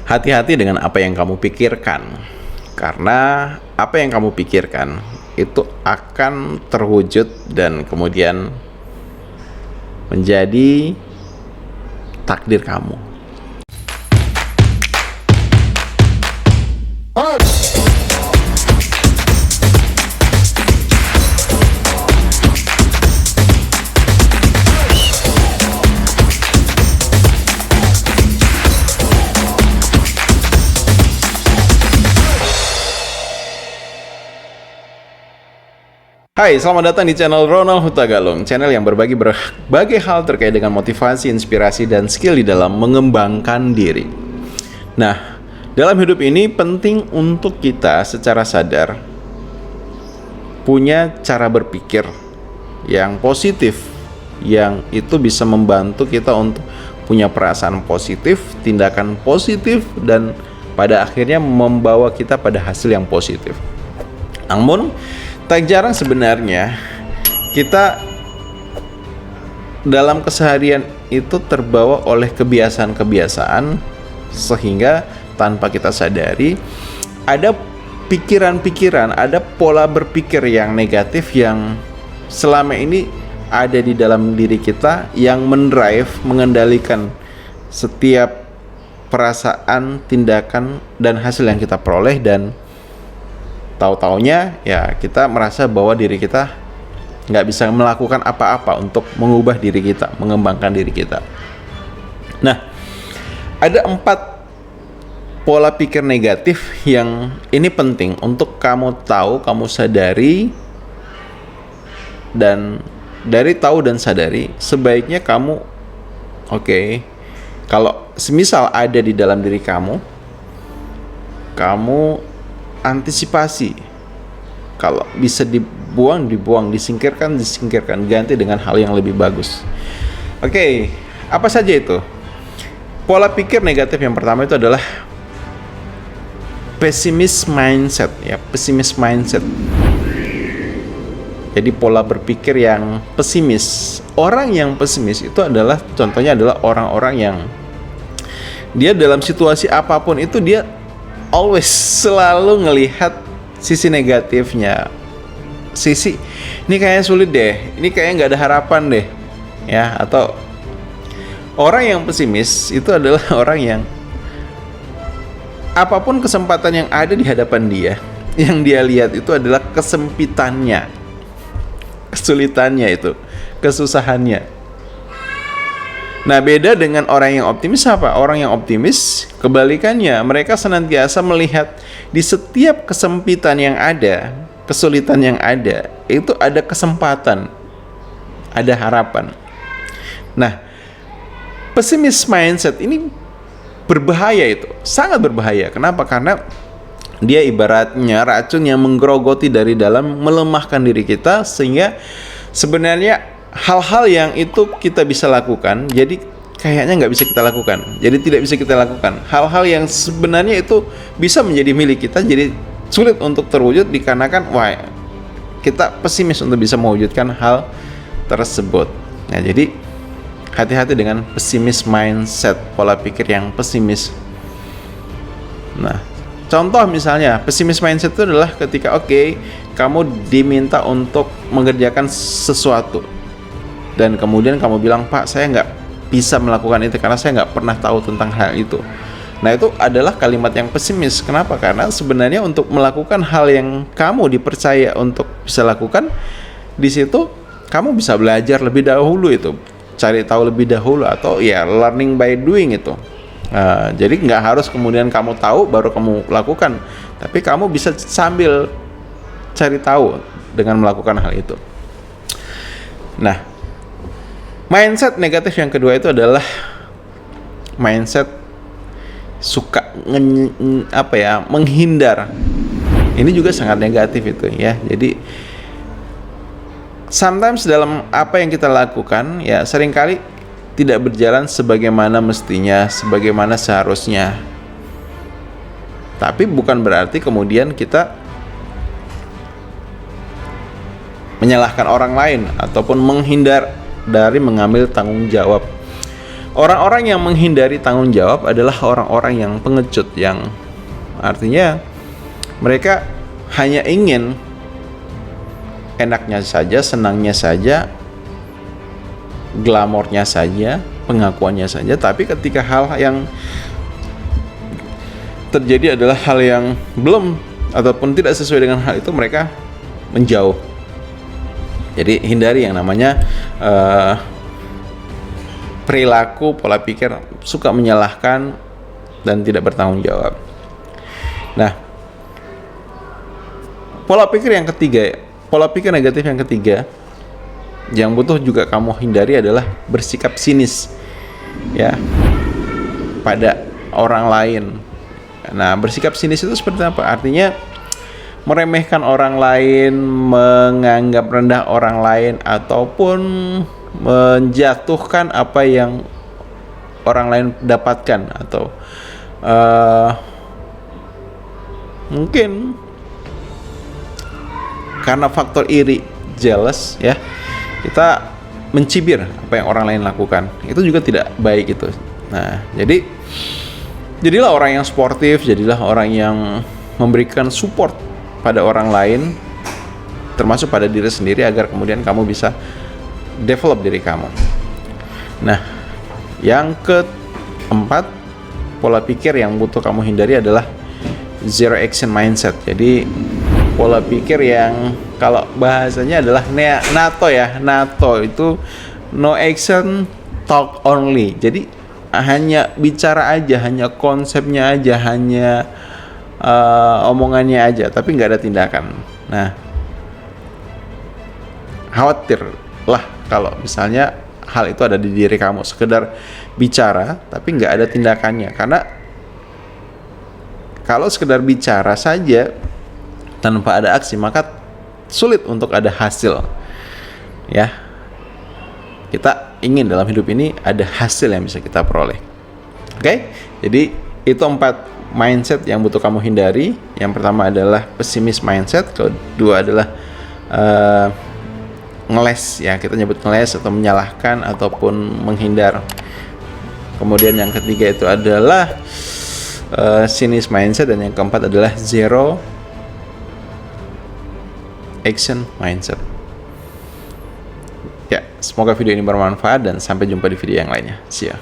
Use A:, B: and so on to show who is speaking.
A: Hati-hati dengan apa yang kamu pikirkan, karena apa yang kamu pikirkan itu akan terwujud dan kemudian menjadi takdir kamu. Hai, selamat datang di channel Ronald Hutagalung, channel yang berbagi berbagai hal terkait dengan motivasi, inspirasi, dan skill di dalam mengembangkan diri. Nah, dalam hidup ini penting untuk kita secara sadar punya cara berpikir yang positif, yang itu bisa membantu kita untuk punya perasaan positif, tindakan positif, dan pada akhirnya membawa kita pada hasil yang positif. Namun, tak jarang sebenarnya kita dalam keseharian itu terbawa oleh kebiasaan-kebiasaan sehingga tanpa kita sadari ada pikiran-pikiran, ada pola berpikir yang negatif yang selama ini ada di dalam diri kita yang mendrive, mengendalikan setiap perasaan, tindakan, dan hasil yang kita peroleh, dan tahu-taunya ya kita merasa bahwa diri kita nggak bisa melakukan apa-apa untuk mengubah diri kita, mengembangkan diri kita. Nah, ada 4 pola pikir negatif yang ini penting untuk kamu tahu, kamu sadari, dan dari tahu dan sadari sebaiknya kamu kalau semisal ada di dalam diri kamu antisipasi. Kalau bisa dibuang, disingkirkan, ganti dengan hal yang lebih bagus. Apa saja itu? Pola pikir negatif yang pertama itu adalah pesimis mindset. Jadi pola berpikir yang pesimis. Orang yang pesimis itu adalah, contohnya adalah orang-orang yang dia dalam situasi apapun itu dia always selalu ngelihat sisi negatifnya. Ini kayaknya sulit deh, ini kayaknya nggak ada harapan deh, ya. Atau orang yang pesimis itu adalah orang yang apapun kesempatan yang ada di hadapan dia, yang dia lihat itu adalah kesempitannya, kesulitannya itu, kesusahannya. Nah, beda dengan orang yang optimis apa? Orang yang optimis kebalikannya, mereka senantiasa melihat di setiap kesempitan yang ada, kesulitan yang ada, itu ada kesempatan, ada harapan. Nah, pesimis mindset ini berbahaya, itu sangat berbahaya. Kenapa? Karena dia ibaratnya racun yang menggerogoti dari dalam, melemahkan diri kita, sehingga sebenarnya hal-hal yang itu kita bisa lakukan, jadi kayaknya nggak bisa kita lakukan, jadi tidak bisa kita lakukan. Hal-hal yang sebenarnya itu bisa menjadi milik kita, jadi sulit untuk terwujud dikarenakan kita pesimis untuk bisa mewujudkan hal tersebut. Nah, jadi hati-hati dengan pesimis mindset, pola pikir yang pesimis. Nah, contoh misalnya pesimis mindset itu adalah ketika kamu diminta untuk mengerjakan sesuatu, dan kemudian kamu bilang, "Pak, saya nggak bisa melakukan itu karena saya nggak pernah tahu tentang hal itu." Nah, itu adalah kalimat yang pesimis. Kenapa? Karena sebenarnya untuk melakukan hal yang kamu dipercaya untuk bisa lakukan, di situ kamu bisa belajar lebih dahulu, itu cari tahu lebih dahulu, atau ya learning by doing itu. Jadi nggak harus kemudian kamu tahu baru kamu lakukan, tapi kamu bisa sambil cari tahu dengan melakukan hal itu. Nah, mindset negatif yang kedua itu adalah mindset suka menghindar. Ini juga sangat negatif itu, ya. Jadi sometimes dalam apa yang kita lakukan ya seringkali tidak berjalan sebagaimana mestinya, sebagaimana seharusnya. Tapi bukan berarti kemudian kita menyalahkan orang lain ataupun menghindar dari mengambil tanggung jawab. Orang-orang yang menghindari tanggung jawab adalah orang-orang yang pengecut, yang artinya mereka hanya ingin enaknya saja, senangnya saja, glamornya saja, pengakuannya saja, tapi ketika hal yang terjadi adalah hal yang belum ataupun tidak sesuai dengan hal itu, mereka menjauh. Jadi hindari yang namanya perilaku, pola pikir suka menyalahkan dan tidak bertanggung jawab. Nah, pola pikir yang ketiga, pola pikir negatif yang ketiga yang butuh juga kamu hindari adalah bersikap sinis ya pada orang lain. Nah, bersikap sinis itu seperti apa? Artinya meremehkan orang lain, menganggap rendah orang lain, ataupun menjatuhkan apa yang orang lain dapatkan, atau mungkin karena faktor iri, jealous ya, kita mencibir apa yang orang lain lakukan. Itu juga tidak baik itu. Nah, jadilah orang yang sportif, jadilah orang yang memberikan support pada orang lain, termasuk pada diri sendiri, agar kemudian kamu bisa develop diri kamu. Nah, yang keempat, pola pikir yang butuh kamu hindari adalah zero action mindset. Jadi pola pikir yang kalau bahasanya adalah NATO ya. NATO itu no action, talk only. Jadi hanya bicara aja, hanya konsepnya aja, hanya omongannya aja, tapi nggak ada tindakan. Nah, khawatirlah kalau misalnya hal itu ada di diri kamu, sekedar bicara tapi nggak ada tindakannya. Karena kalau sekedar bicara saja tanpa ada aksi, maka sulit untuk ada hasil. Ya, kita ingin dalam hidup ini ada hasil yang bisa kita peroleh. Oke? Jadi itu 4 mindset yang butuh kamu hindari. Yang pertama adalah pesimis mindset, kedua adalah ngeles ya, kita nyebut ngeles atau menyalahkan ataupun menghindar. Kemudian yang ketiga itu adalah cynics mindset, dan yang keempat adalah zero action mindset. Ya, semoga video ini bermanfaat dan sampai jumpa di video yang lainnya. See ya.